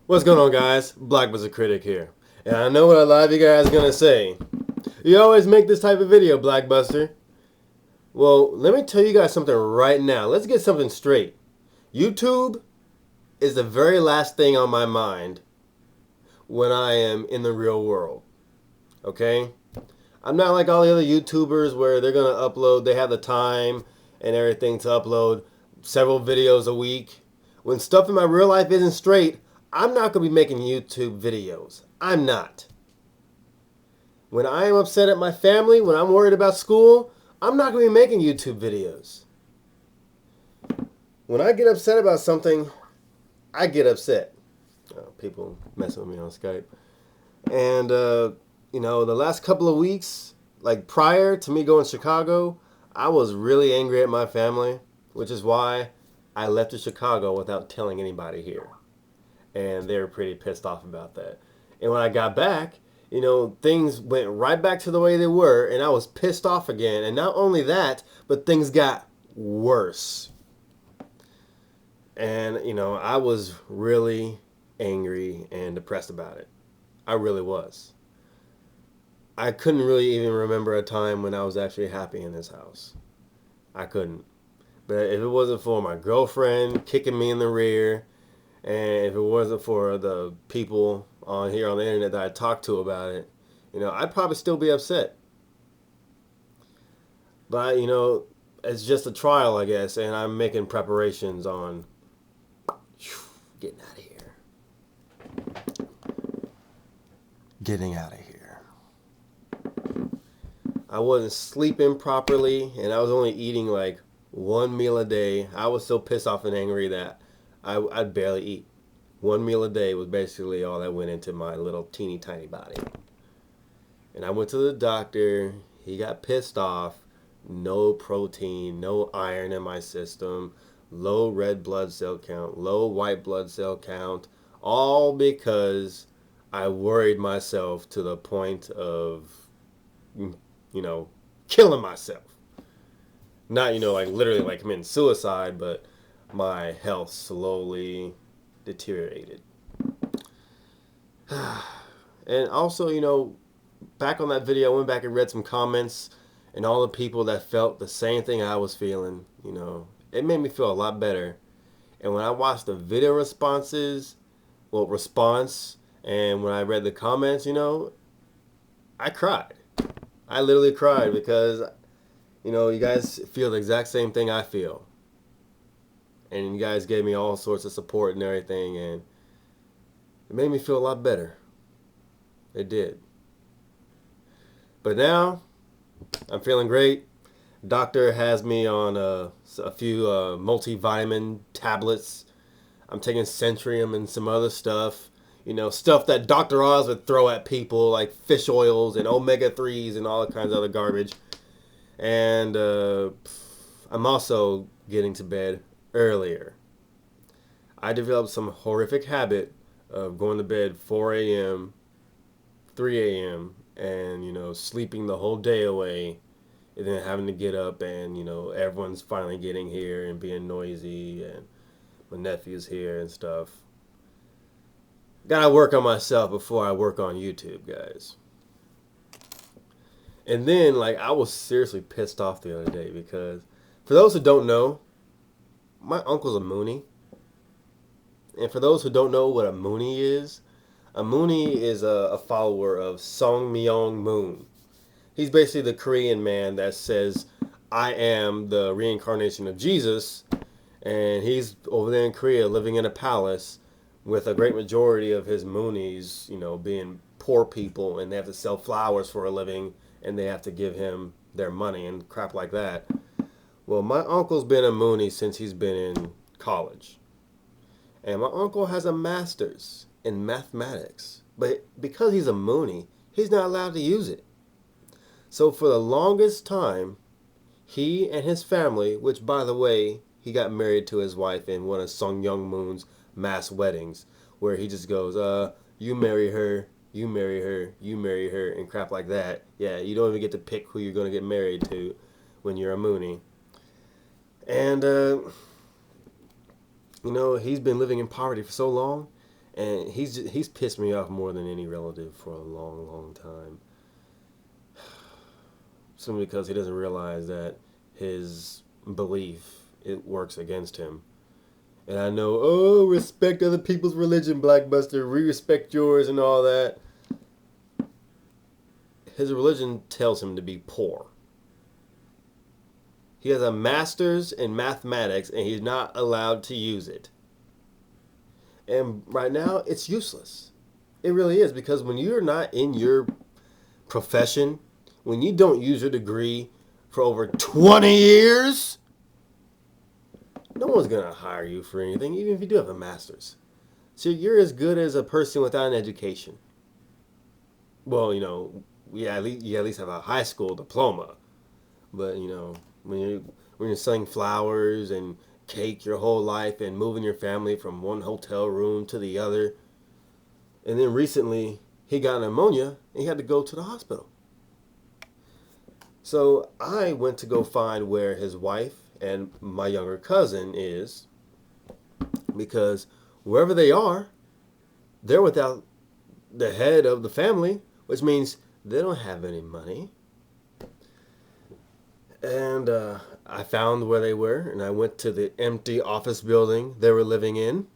What's going on, guys? Black was a critic here. And I know what a lot of you guys are going to say. You always make this type of video, Blackbuster. Well, let me tell you guys something right now. Let's get something straight. YouTube is the very last thing on my mind when I am in the real world. Okay? I'm not like all the other YouTubers where they're going to upload, they have the time and everything to upload several videos a week. When stuff in my real life isn't straight, I'm not going to be making YouTube videos. I'm not. When I am upset at my family, when I'm worried about school, I'm not going to be making YouTube videos. When I get upset about something, I get upset. People messing with me on Skype. And, the last couple of weeks, like prior to me going to Chicago, I was really angry at my family, which is why I left to Chicago without telling anybody here. And they were pretty pissed off about that. And when I got back, things went right back to the way they were, and I was pissed off again. And not only that, but things got worse. And, I was really angry and depressed about it. I really was. I couldn't really even remember a time when I was actually happy in this house. I couldn't. But if it wasn't for my girlfriend kicking me in the rear, and if it wasn't for the people on here on the internet that I talked to about it, I'd probably still be upset. But, it's just a trial, I guess, and I'm making preparations on getting out of here. Getting out of here. I wasn't sleeping properly, and I was only eating like one meal a day. I was so pissed off and angry that I'd barely eat. One meal a day was basically all that went into my little teeny tiny body. And I went to the doctor. He got pissed off. No protein, no iron in my system, low red blood cell count, low white blood cell count, all because I worried myself to the point of, killing myself. Not, like literally like committing suicide, but my health slowly deteriorated. And also, back on that video, I went back and read some comments and all the people that felt the same thing I was feeling, it made me feel a lot better. And when I watched the video response, and when I read the comments, I cried. I literally cried because, you guys feel the exact same thing I feel. And you guys gave me all sorts of support and everything, and it made me feel a lot better. It did. But now, I'm feeling great. Doctor has me on a few multivitamin tablets. I'm taking Centrium and some other stuff. Stuff that Dr. Oz would throw at people, like fish oils and omega-3s and all kinds of other garbage. And I'm also getting to bed earlier. I developed some horrific habit of going to bed 4 a.m., 3 a.m., and, sleeping the whole day away, and then having to get up and, everyone's finally getting here and being noisy, and my nephew's here and stuff. Gotta work on myself before I work on YouTube, guys. And then, I was seriously pissed off the other day because, for those who don't know, my uncle's a Moonie. And for those who don't know what a Moonie is a follower of Song Myung Moon. He's basically the Korean man that says, I am the reincarnation of Jesus. And he's over there in Korea living in a palace with a great majority of his Moonies, being poor people, and they have to sell flowers for a living, and they have to give him their money and crap like that. Well, my uncle's been a Moonie since he's been in college. And my uncle has a master's in mathematics. But because he's a Moonie, he's not allowed to use it. So for the longest time, he and his family, which by the way, he got married to his wife in one of Sung Young Moon's mass weddings, where he just goes, you marry her, you marry her, you marry her, and crap like that. Yeah, you don't even get to pick who you're going to get married to when you're a Moonie. And, he's been living in poverty for so long, And he's pissed me off more than any relative for a long, long time. Simply because he doesn't realize that his belief, it works against him. And I know, oh, respect other people's religion, Blackbuster. We respect yours and all that. His religion tells him to be poor. He has a master's in mathematics and he's not allowed to use it. And right now, it's useless. It really is, because when you're not in your profession, when you don't use your degree for over 20 years, no one's going to hire you for anything, even if you do have a master's. So you're as good as a person without an education. Well, you at least have a high school diploma. But, when you're selling flowers and cake your whole life and moving your family from one hotel room to the other. And then recently, he got pneumonia and he had to go to the hospital. So I went to go find where his wife and my younger cousin is, because wherever they are, they're without the head of the family, which means they don't have any money. And I found where they were, and I went to the empty office building they were living in.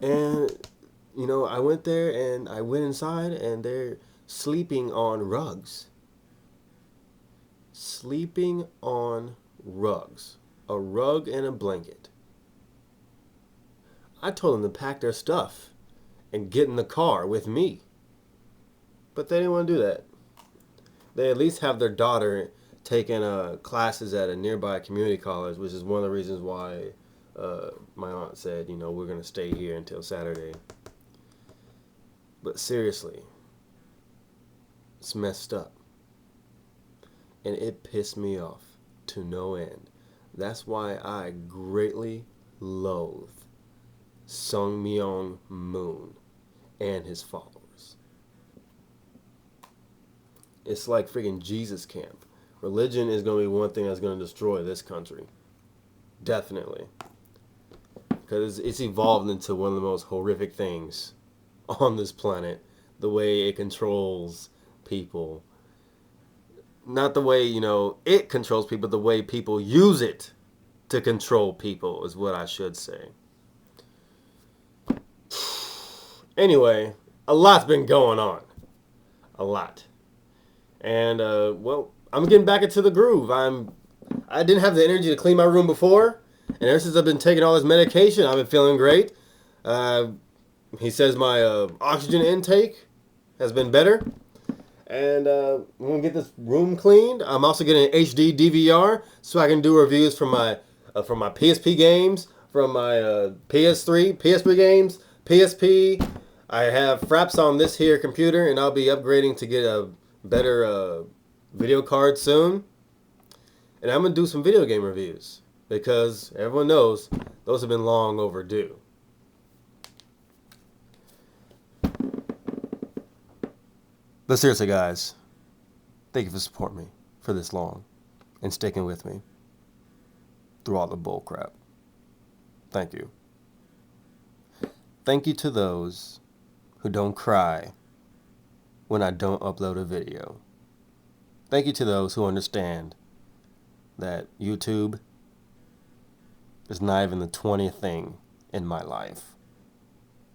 And, I went there and I went inside, and they're sleeping on rugs. Sleeping on rugs. A rug and a blanket. I told them to pack their stuff and get in the car with me. But they didn't want to do that. They at least have their daughter taking classes at a nearby community college, which is one of the reasons why my aunt said, we're going to stay here until Saturday. But seriously, it's messed up. And it pissed me off to no end. That's why I greatly loathe Sung Myung Moon and his followers. It's like freaking Jesus camp. Religion is going to be one thing that's going to destroy this country. Definitely. Because it's evolved into one of the most horrific things on this planet. The way it controls people. Not the way, it controls people, but the way people use it to control people is what I should say. Anyway, a lot's been going on. A lot. And, I'm getting back into the groove. I didn't have the energy to clean my room before. And ever since I've been taking all this medication, I've been feeling great. He says my oxygen intake has been better. And I'm going to get this room cleaned. I'm also getting an HD DVR so I can do reviews from my PSP games, from my PSP games, PSP. I have fraps on this here computer, and I'll be upgrading to get a better video card soon. And I'm going to do some video game reviews, because everyone knows those have been long overdue. But seriously, guys, thank you for supporting me for this long and sticking with me through all the bull crap. Thank you. Thank you to those who don't cry when I don't upload a video. Thank you to those who understand that YouTube is not even the 20th thing in my life.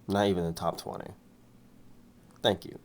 Not even the top 20. Thank you.